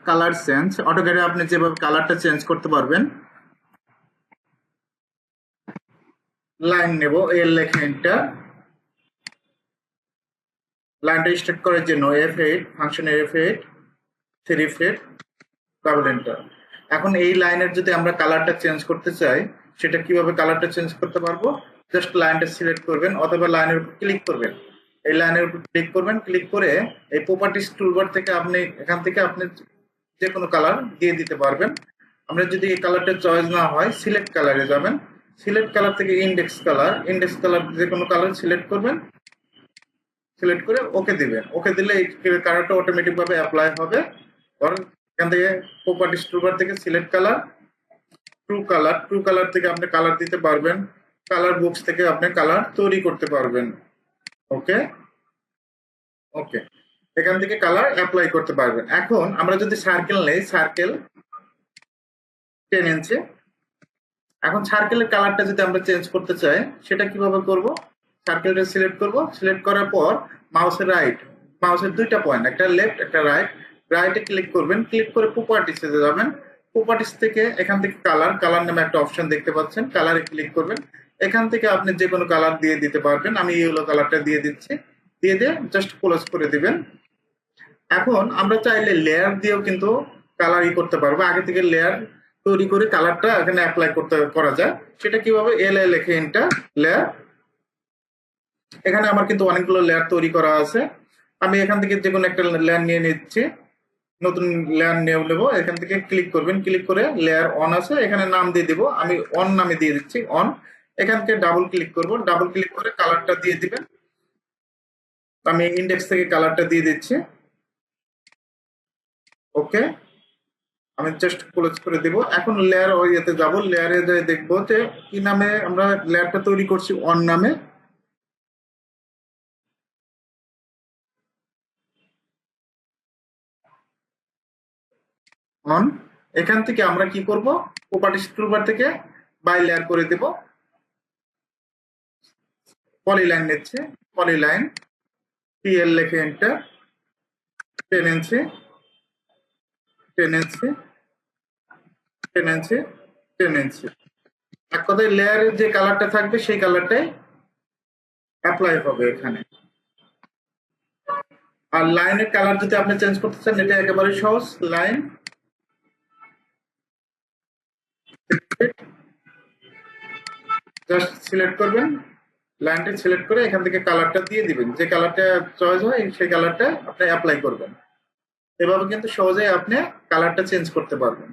Colour change, অটোক্যাডে আপনি যেভাবে কালারটা চেঞ্জ করতে পারবেন। লাইন নেব, এর লেখা এন্টার, লাইনটা স্টার্ট করার জন্য F8 ফাংশনের F8 3 ফেট ডাবল এন্টার। এখন এই লাইনের যদি আমরা কালারটা চেঞ্জ করতে চাই, সেটা কিভাবে কালারটা চেঞ্জ করতে পারবো? জাস্ট লাইনটা সিলেক্ট করবেন অথবা লাইনের উপর ক্লিক করবেন। এই লাইনের উপর ক্লিক করবেন, ক্লিক করে এই প্রপার্টিজ টুলবার থেকে আপনি এখান থেকে আপনি যে কোনো কালার দিয়ে দিতে পারবেন। আমরা যদি এই কালারটা চয়েস না হয়, সিলেক্ট কালারে যাবেন, সিলেক্ট কালার থেকে ইন্ডেক্স কালার যে কোনো কালার সিলেক্ট করবেন, সিলেক্ট করে ওকে দিবেন। ওকে দিলে এই কালারটা অটোমেটিক ভাবে অ্যাপ্লাই হবে। এখান থেকে প্রপার্টিজ টুলবার থেকে সিলেক্ট কালার, ট্রু কালার থেকে আপনি কালার দিতে পারবেন, কালার বুকস থেকে আপনি কালার তৈরি করতে পারবেন। ওকে ওকে, এখান থেকে কালার অ্যাপ্লাই করতে পারবেন। এখন আমরা যদি সার্কেল নেই, সার্কেল 10 ইঞ্চি, এখন সার্কেলের কালারটা যদি আমরা চেঞ্জ করতে চাই, সেটা কিভাবে করব? সার্কেলটা সিলেক্ট করব, সিলেক্ট করার পর মাউসের দুইটা পয়েন্ট, একটা লেফট একটা রাইট, রাইটে ক্লিক করবেন, ক্লিক করে প্রপার্টিসে যাবেন, প্রপার্টিস থেকে এখান থেকে কালার নামে একটা অপশন দেখতে পাচ্ছেন, কালারে ক্লিক করবেন। এখান থেকে আপনি যে কোনো কালার দিয়ে দিতে পারবেন। আমি ইয়েলো কালারটা দিয়ে দিচ্ছি, দিয়ে জাস্ট ক্লোজ করে দিবেন। এখন আমরা চাইলে লেয়ার দিয়েও কিন্তু কালার করতে পারবো। আগে থেকে লেয়ার তৈরি করে কালারটা এখানে অ্যাপ্লাই করা যায়। সেটা কিভাবে? লিখে এন্টার, লেয়ার। এখানে আমার কিন্তু অনেকগুলো লেয়ার তৈরি করা আছে। আমি এখান থেকে যে কোনো একটা লেয়ার নিয়ে নিচ্ছি, নতুন লেয়ার নেব। এখান থেকে ক্লিক করবেন, ক্লিক করে লেয়ার অন আছে, এখানে নাম দিয়ে দিব, আমি অন নামে দিয়ে দিচ্ছি, অন। এখান থেকে ডাবল ক্লিক করব, ডাবল ক্লিক করে কালারটা দিয়ে দিবেন। আমি ইন্ডেক্স থেকে কালারটা দিয়ে দিচ্ছি। ওকে, আমি জাস্ট ক্লোজ করে দিব। এখন লেয়ার ইয়েতে যাব, লেয়ারে যাই দেখবো যে কি নামে আমরা লেয়ারটা তৈরি করছি, অন নামে। অন। এখান থেকে আমরা কি করব? প্রপার্টিজ টুলবার থেকে বাই লেয়ার করে দেব, পলিলাইন নিচ্ছে, পলিলাইন PL লিখে এন্টার, 10 ইঞ্চি 10 ইঞ্চি 10 ইঞ্চি 10 ইঞ্চি। এক কথায় লেয়ারের যে কালারটা থাকবে সেই কালারটাই অ্যাপ্লাই হবে এখানে। আর লাইনের কালার যদি আপনি চেঞ্জ করতে চান, এটা একেবারে সহজ। লাইন জাস্ট সিলেক্ট করবেন, লাইনটা সিলেক্ট করে এখান থেকে কালারটা দিয়ে দিবেন, যে কালারটা চয়েস হয় সেই কালারটা আপনি অ্যাপ্লাই করবেন। এভাবে কিন্তু সহজেই আপনি কালারটা চেঞ্জ করতে পারবেন।